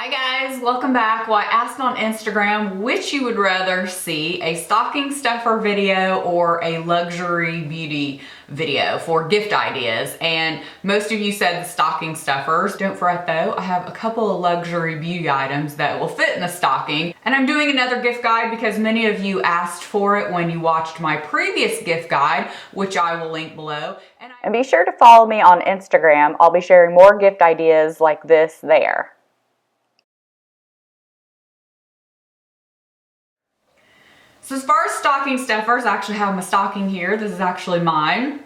Hi guys, welcome back. Well, I asked on Instagram which you would rather see, a stocking stuffer video or a luxury beauty video for gift ideas, and most of you said the stocking stuffers. Don't fret though, I have a couple of luxury beauty items that will fit in the stocking, and I'm doing another gift guide because many of you asked for it when you watched my previous gift guide, which I will link below. And be sure to follow me on Instagram. I'll be sharing more gift ideas like this there. So as far as stocking stuffers, I actually have my stocking here. This is actually mine.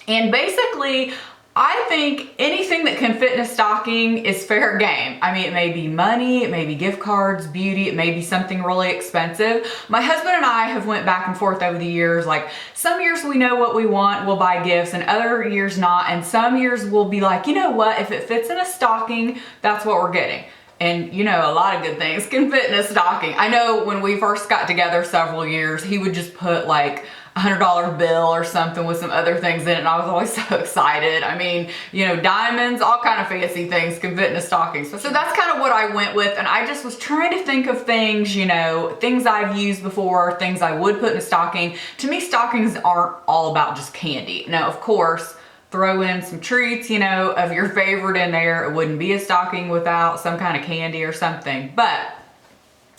And basically, I think anything that can fit in a stocking is fair game. I mean, it may be money, it may be gift cards, beauty, it may be something really expensive. My husband and I have went back and forth over the years. Like, some years we know what we want, we'll buy gifts, and other years not. And some years we'll be like, you know what, if it fits in a stocking, that's what we're getting. And you know, a lot of good things can fit in a stocking. I know when we first got together several years, he would just put like a $100 bill or something with some other things in it, and I was always so excited. I mean, you know, diamonds, all kind of fancy things can fit in a stocking. So that's kind of what I went with, and I just was trying to think of things, you know, things I've used before, things I would put in a stocking. To me, stockings aren't all about just candy. Now, of course, throw in some treats, you know, of your favorite in there. It wouldn't be a stocking without some kind of candy or something. But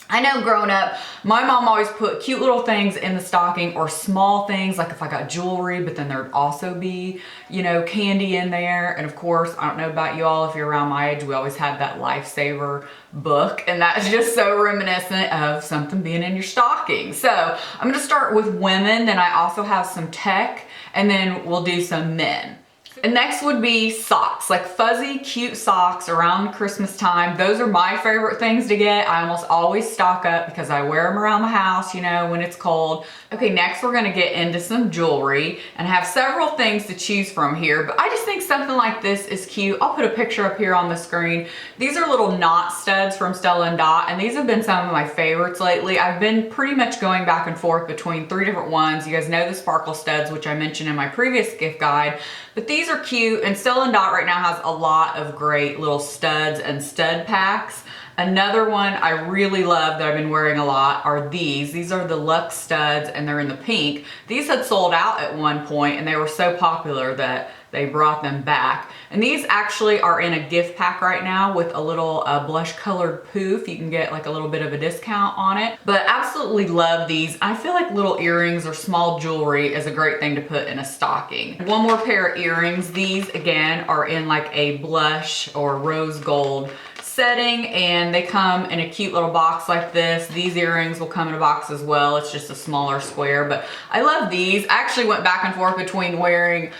I know growing up, my mom always put cute little things in the stocking, or small things, like if I got jewelry, but then there'd also be, you know, candy in there. And of course, I don't know about you all, if you're around my age, we always had that Lifesaver book, and that's just so reminiscent of something being in your stocking. So I'm gonna start with women, then I also have some tech, and then we'll do some men. And next would be socks, like fuzzy, cute socks around Christmas time. Those are my favorite things to get. I almost always stock up because I wear them around the house, you know, when it's cold. Okay, next we're gonna get into some jewelry and have several things to choose from here, but I just think something like this is cute. I'll put a picture up here on the screen. These are little knot studs from Stella & Dot, and these have been some of my favorites lately. I've been pretty much going back and forth between 3 different ones. You guys know the sparkle studs, which I mentioned in my previous gift guide, but these are cute, and Stella & Dot right now has a lot of great little studs and stud packs. Another one I really love that I've been wearing a lot are these. These are the Luxe studs, and they're in the pink. These had sold out at one point, and they were so popular that they brought them back. And these actually are in a gift pack right now with a little blush colored poof. You can get like a little bit of a discount on it, but absolutely love these. I feel like little earrings or small jewelry is a great thing to put in a stocking. One more pair of earrings. These again are in like a blush or rose gold setting, and they come in a cute little box like this. These earrings will come in a box as well. It's just a smaller square, but I love these. I actually went back and forth between wearing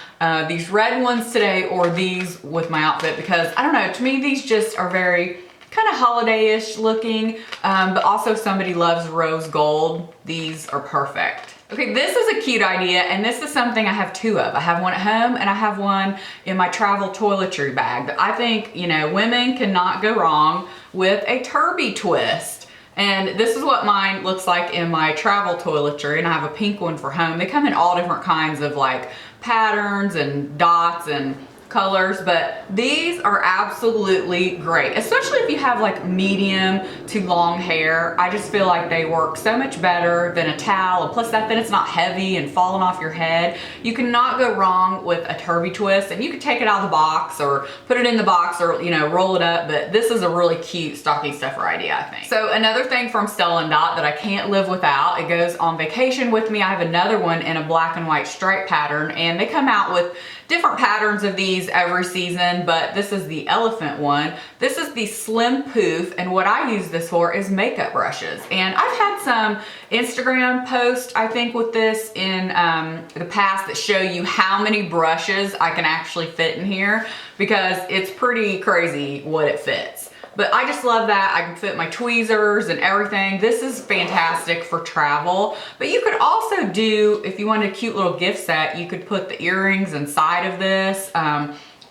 these red ones today or these with my outfit, because I don't know, to me these just are very kind of holiday-ish looking, but also if somebody loves rose gold, these are perfect. Okay, this is a cute idea, and this is something I have 2 of. I have one at home and I have one in my travel toiletry bag. But I think, you know, women cannot go wrong with a turby twist. And this is what mine looks like in my travel toiletry, and I have a pink one for home. They come in all different kinds of like patterns and dots and colors, but these are absolutely great, especially if you have like medium to long hair. I just feel like they work so much better than a towel, and plus then it's not heavy and falling off your head. You cannot go wrong with a turby twist, and you can take it out of the box or put it in the box, or, you know, roll it up, but this is a really cute stocking stuffer idea, I think. So another thing from Stella & Dot that I can't live without, it goes on vacation with me. I have another one in a black and white stripe pattern, and they come out with different patterns of these every season, but this is the elephant one. This is the slim poof, and what I use this for is makeup brushes. And I've had some Instagram posts, I think, with this in the past that show you how many brushes I can actually fit in here, because it's pretty crazy what it fits. But I just love that. I can fit my tweezers and everything. This is fantastic for travel. But you could also do, if you wanted a cute little gift set, you could put the earrings inside of this.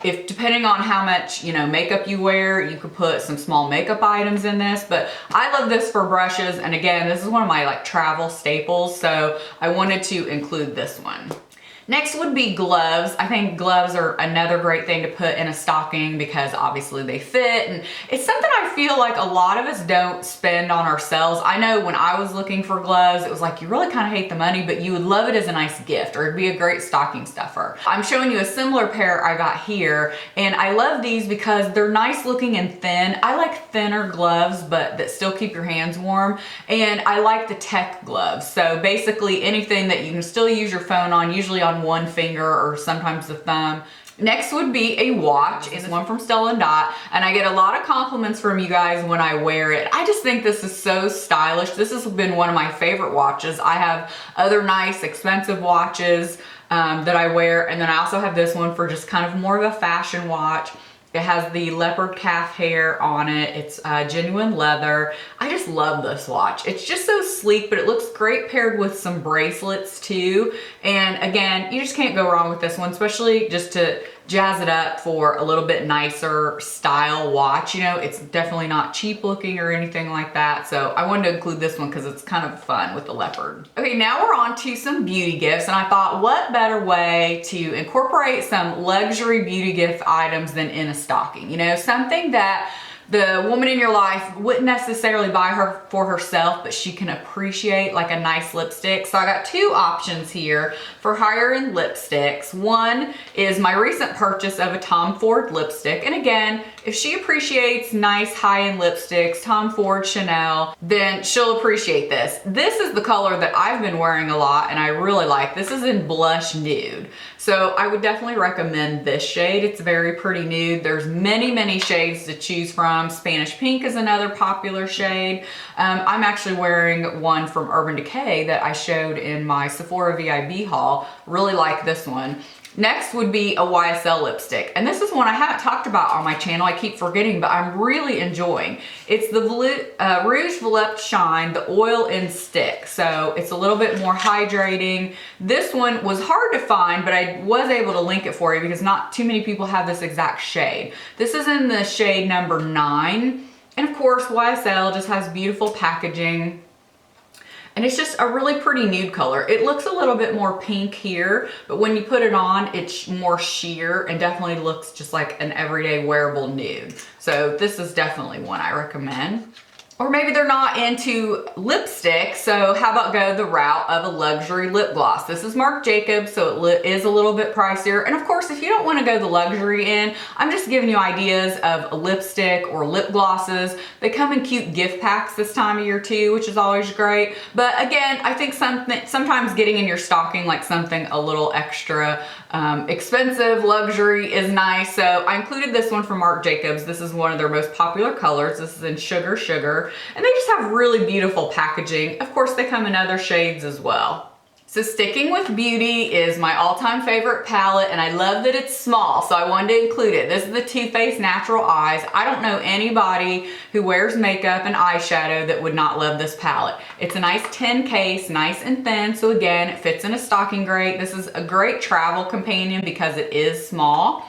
If depending on how much, you know, makeup you wear, you could put some small makeup items in this. But I love this for brushes. And again, this is one of my like travel staples, so I wanted to include this one. Next would be gloves. I think gloves are another great thing to put in a stocking because obviously they fit, and it's something I feel like a lot of us don't spend on ourselves. I know when I was looking for gloves, it was like you really kind of hate the money, but you would love it as a nice gift, or it'd be a great stocking stuffer. I'm showing you a similar pair I got here, and I love these because they're nice looking and thin. I like thinner gloves, but that still keep your hands warm, and I like the tech gloves. So basically anything that you can still use your phone on, usually on one finger or sometimes the thumb. Next would be a watch. It's one from Stella & Dot, and I get a lot of compliments from you guys when I wear it. I just think this is so stylish. This has been one of my favorite watches. I have other nice expensive watches that I wear, and then I also have this one for just kind of more of a fashion watch. It has the leopard calf hair on it. It's genuine leather. I just love this watch. It's just so sleek, but it looks great paired with some bracelets too. And again, you just can't go wrong with this one, especially just to jazz it up for a little bit nicer style watch. You know, it's definitely not cheap looking or anything like that. So I wanted to include this one because it's kind of fun with the leopard. Okay, now we're on to some beauty gifts, and I thought what better way to incorporate some luxury beauty gift items than in a stocking. You know, something that the woman in your life wouldn't necessarily buy her for herself, but she can appreciate, like a nice lipstick. So I got two options here for higher-end lipsticks. One is my recent purchase of a Tom Ford lipstick. And again, if she appreciates nice high-end lipsticks, Tom Ford, Chanel, then she'll appreciate this. This is the color that I've been wearing a lot and I really like. This is in Blush Nude. So I would definitely recommend this shade. It's very pretty nude. There's many, many shades to choose from. Spanish Pink is another popular shade. I'm actually wearing one from Urban Decay that I showed in my Sephora VIB haul. Really like this one. Next would be a YSL lipstick. And this is one I haven't talked about on my channel. I keep forgetting, but I'm really enjoying. It's the Rouge Volupte Shine, the oil in stick. So it's a little bit more hydrating. This one was hard to find, but I was able to link it for you because not too many people have this exact shade. This is in the shade number 9. And of course, YSL just has beautiful packaging. And it's just a really pretty nude color. It looks a little bit more pink here, but when you put it on, it's more sheer and definitely looks just like an everyday wearable nude. So this is definitely one I recommend. Or maybe they're not into lipstick, so how about go the route of a luxury lip gloss? This is Marc Jacobs, so it is a little bit pricier. And of course, if you don't want to go the luxury in, I'm just giving you ideas of a lipstick or lip glosses. They come in cute gift packs this time of year too, which is always great. But again, I think sometimes getting in your stocking like something a little extra expensive, luxury is nice. So I included this one from Marc Jacobs. This is one of their most popular colors. This is in Sugar Sugar. And they just have really beautiful packaging. Of course, they come in other shades as well. So sticking with beauty is my all-time favorite palette, and I love that it's small, so I wanted to include it. This is the Too Faced Natural Eyes. I don't know anybody who wears makeup and eyeshadow that would not love this palette. It's a nice tin case, nice and thin, so again, it fits in a stocking great. This is a great travel companion because it is small.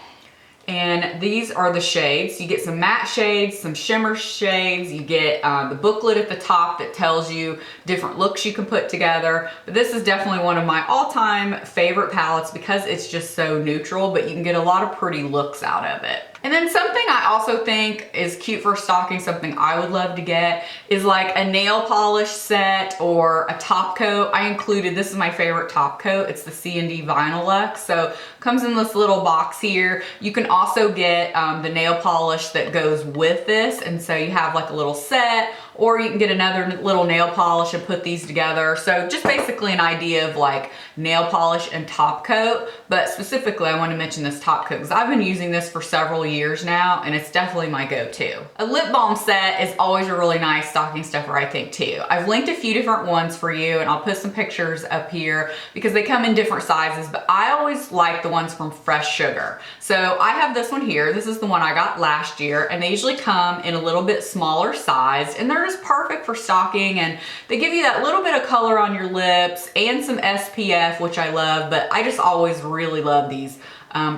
And these are the shades. You get some matte shades, some shimmer shades. You get the booklet at the top that tells you different looks you can put together. But this is definitely one of my all-time favorite palettes because it's just so neutral, but you can get a lot of pretty looks out of it. And then something I also think is cute for stocking, something I would love to get, is like a nail polish set or a top coat. I included, this is my favorite top coat. It's the C&D Vinyl Luxe. So comes in this little box here. You can also get the nail polish that goes with this. And so you have like a little set, or you can get another little nail polish and put these together. So just basically an idea of like nail polish and top coat. But specifically, I want to mention this top coat because I've been using this for several years now, and it's definitely my go-to. A lip balm set is always a really nice stocking stuffer, I think, too. I've linked a few different ones for you, and I'll put some pictures up here because they come in different sizes, but I always like the ones from Fresh Sugar. So I have this one here. This is the one I got last year, and they usually come in a little bit smaller size, and they're just perfect for stocking, and they give you that little bit of color on your lips and some SPF, which I love, but I just always really love these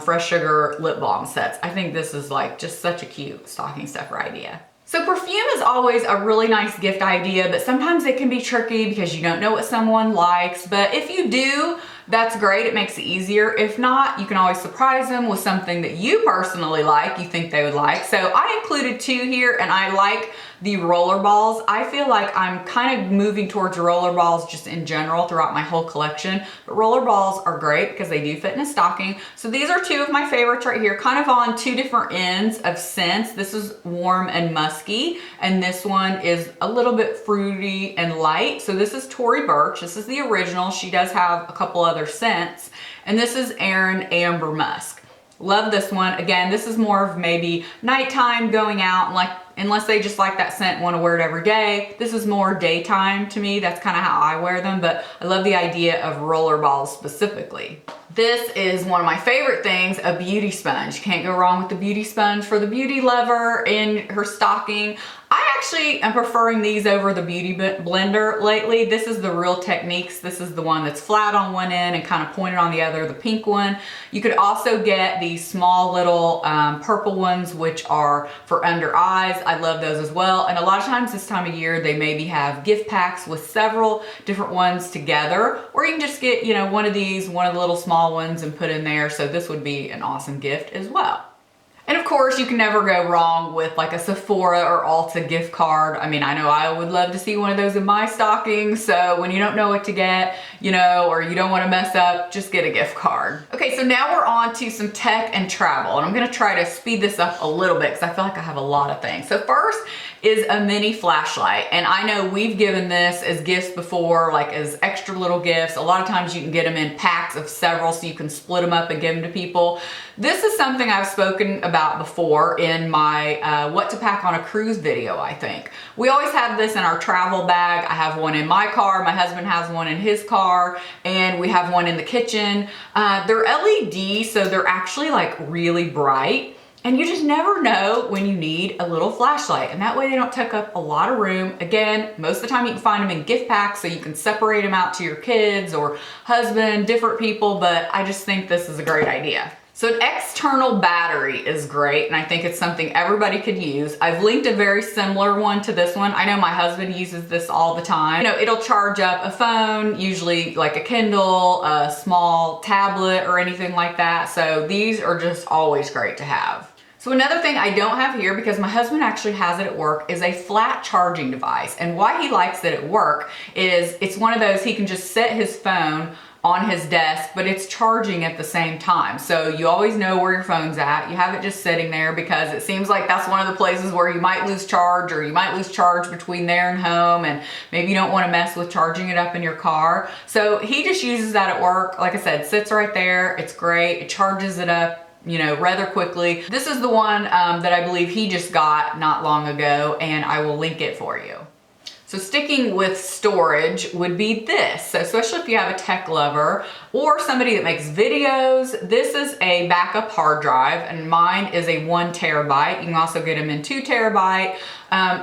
Fresh Sugar lip balm sets. I think this is like just such a cute stocking stuffer idea. So perfume is always a really nice gift idea, but sometimes it can be tricky because you don't know what someone likes. But if you do that's great. It makes it easier. If not, you can always surprise them with something that you personally like, you think they would like. So I included 2 here, and I like the roller balls. I feel like I'm kind of moving towards roller balls just in general throughout my whole collection, but roller balls are great because they do fit in a stocking. So these are 2 of my favorites right here, kind of on 2 different ends of scents. This is warm and musky, and this one is a little bit fruity and light. So this is Tory Burch. This is the original. She does have a couple other scents, and this is Erin Amber Musk. Love this one. Again, this is more of maybe nighttime, going out, and like, unless they just like that scent and want to wear it every day. This is more daytime to me. That's kind of how I wear them, but I love the idea of roller balls specifically. This is one of my favorite things, a beauty sponge. You can't go wrong with the beauty sponge for the beauty lover in her stocking. I actually am preferring these over the beauty blender lately. This is the Real Techniques. This is the one that's flat on one end and kind of pointed on the other, the pink one. You could also get these small little purple ones, which are for under eyes. I love those as well. And a lot of times this time of year, they maybe have gift packs with several different ones together, or you can just get, you know, one of these, one of the little small ones and put in there. So this would be an awesome gift as well. And of course, you can never go wrong with like a Sephora or Ulta gift card. I mean, I know I would love to see one of those in my stocking. So when you don't know what to get, you know, or you don't want to mess up, just get a gift card. Okay, so now we're on to some tech and travel. And I'm going to try to speed this up a little bit because I feel like I have a lot of things. So first is a mini flashlight. And I know we've given this as gifts before, like as extra little gifts. A lot of times you can get them in packs of several so you can split them up and give them to people. This is something I've spoken about before in my what to pack on a cruise video, I think. We always have this in our travel bag. I have one in my car, my husband has one in his car, and we have one in the kitchen. They're LED, so they're actually like really bright. And you just never know when you need a little flashlight, and that way they don't take up a lot of room. Again, most of the time you can find them in gift packs so you can separate them out to your kids or husband, different people, but I just think this is a great idea. So an external battery is great, and I think it's something everybody could use. I've linked a very similar one to this one. I know my husband uses this all the time. You know, it'll charge up a phone, usually like a Kindle, a small tablet, or anything like that. So these are just always great to have. So another thing I don't have here, because my husband actually has it at work, is a flat charging device. And why he likes it at work is it's one of those, he can just set his phone on his desk, but it's charging at the same time. So you always know where your phone's at. You have it just sitting there because it seems like that's one of the places where you might lose charge, or you might lose charge between there and home, and maybe you don't want to mess with charging it up in your car. So he just uses that at work. Like I said, sits right there. It's great. It charges it up, you know, rather quickly. This is the one that I believe he just got not long ago, and I will link it for you. So sticking with storage would be this. So especially if you have a tech lover or somebody that makes videos, this is a backup hard drive, and mine is a 1 terabyte. You can also get them in 2 terabyte.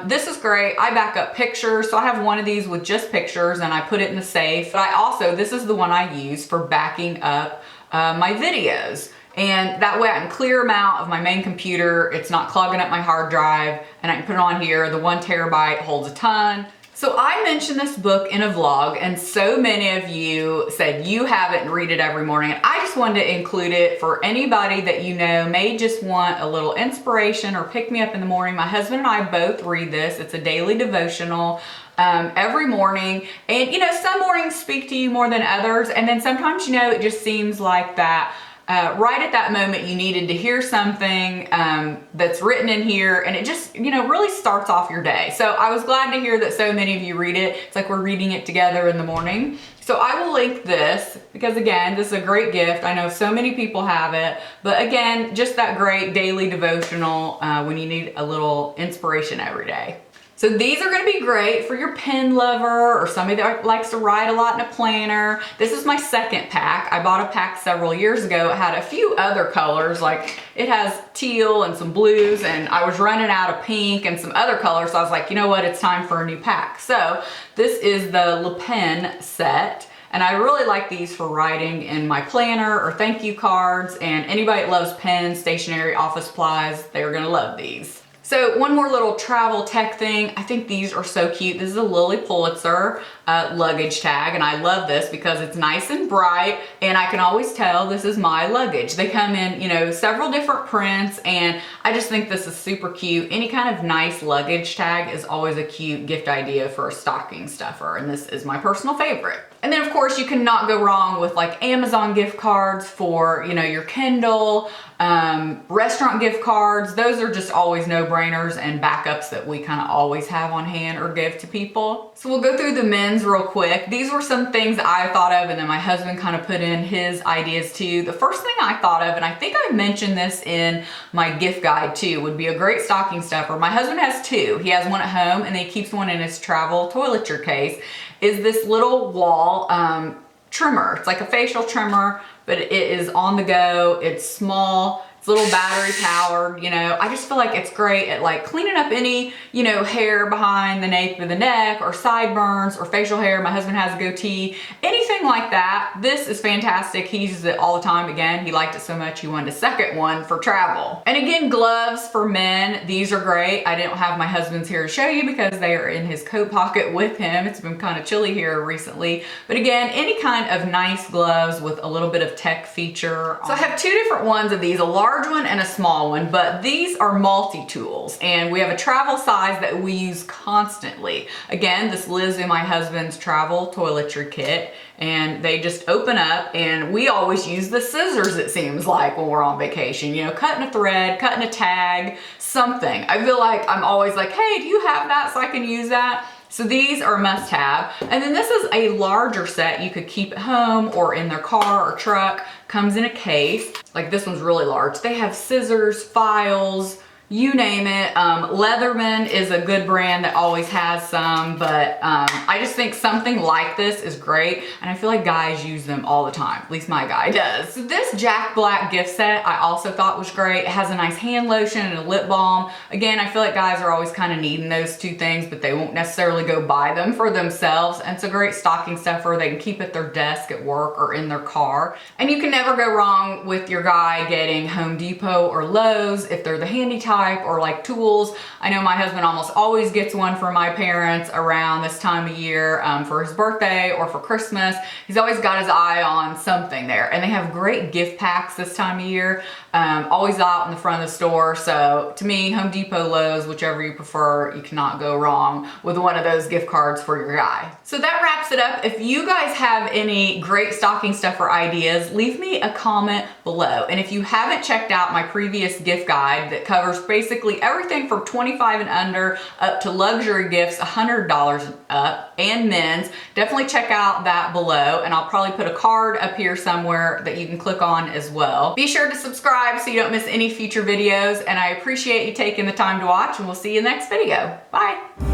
This is great. I back up pictures. So I have one of these with just pictures, and I put it in the safe. But I also, this is the one I use for backing up my videos. And that way I can clear them out of my main computer. It's not clogging up my hard drive, and I can put it on here. The 1 terabyte holds a ton. So I mentioned this book in a vlog, and so many of you said you have it and read it every morning. And I just wanted to include it for anybody that you know may just want a little inspiration or pick me up in the morning. My husband and I both read this. It's a daily devotional every morning. And you know, some mornings speak to you more than others. And then sometimes, you know, it just seems like that right at that moment you needed to hear something that's written in here, and it just, you know, really starts off your day. So I was glad to hear that so many of you read it. It's like we're reading it together in the morning. So I will link this because, again, this is a great gift. I know so many people have it, but again, just that great daily devotional when you need a little inspiration every day. So these are going to be great for your pen lover or somebody that likes to write a lot in a planner. This is my second pack. I bought a pack several years ago. It had a few other colors, like it has teal and some blues, and I was running out of pink and some other colors. So I was like, you know what, it's time for a new pack. So this is the Le Pen set. And I really like these for writing in my planner or thank you cards. And anybody that loves pens, stationery, office supplies, they're going to love these. So one more little travel tech thing. I think these are so cute. This is a Lily Pulitzer luggage tag, and I love this because it's nice and bright, and I can always tell this is my luggage. They come in, you know, several different prints, and I just think this is super cute. Any kind of nice luggage tag is always a cute gift idea for a stocking stuffer, and this is my personal favorite. And then of course you cannot go wrong with like Amazon gift cards for, you know, your Kindle, restaurant gift cards. Those are just always no-brainers and backups that we kind of always have on hand or give to people. So we'll go through the men's real quick. These were some things that I thought of, and then my husband kind of put in his ideas too. The first thing I thought of, and I think I mentioned this in my gift guide too, would be a great stocking stuffer. My husband has two. He has one at home and then he keeps one in his travel toiletry case, is this little wall trimmer. It's like a facial trimmer, but it is on the go. It's small. It's a little battery powered, you know. I just feel like it's great at like cleaning up any, you know, hair behind the nape of the neck or sideburns or facial hair. My husband has a goatee, anything like that. This is fantastic. He uses it all the time. Again, he liked it so much he wanted a second one for travel. And again, gloves for men. These are great. I didn't have my husband's here to show you because they are in his coat pocket with him. It's been kind of chilly here recently. But again, any kind of nice gloves with a little bit of tech feature. So I have two different ones of these, a large one and a small one, but these are multi-tools, and we have a travel size that we use constantly. Again, this lives in my husband's travel toiletry kit, and they just open up, and we always use the scissors, it seems like, when we're on vacation, you know, cutting a thread, cutting a tag, something. I feel like I'm always like, hey, do you have that so I can use that? So these are a must-have. And then this is a larger set you could keep at home or in their car or truck. Comes in a case. Like this one's really large. They have scissors, files, you name it. Leatherman is a good brand that always has some, but I just think something like this is great, and I feel like guys use them all the time. At least my guy does. So this Jack Black gift set I also thought was great. It has a nice hand lotion and a lip balm. Again, I feel like guys are always kind of needing those two things, but they won't necessarily go buy them for themselves, and it's a great stocking stuffer. They can keep at their desk at work or in their car. And you can never go wrong with your guy getting Home Depot or Lowe's if they're the handy type, or like tools. I know my husband almost always gets one for my parents around this time of year for his birthday or for Christmas. He's always got his eye on something there, and they have great gift packs this time of year, always out in the front of the store. So to me, Home Depot, Lowe's, whichever you prefer, you cannot go wrong with one of those gift cards for your guy. So that wraps it up. If you guys have any great stocking stuffer ideas, leave me a comment below. And if you haven't checked out my previous gift guide that covers basically everything from 25 and under up to luxury gifts, $100 and up, and men's, definitely check out that below, and I'll probably put a card up here somewhere that you can click on as well. Be sure to subscribe so you don't miss any future videos, and I appreciate you taking the time to watch, and we'll see you in the next video. Bye.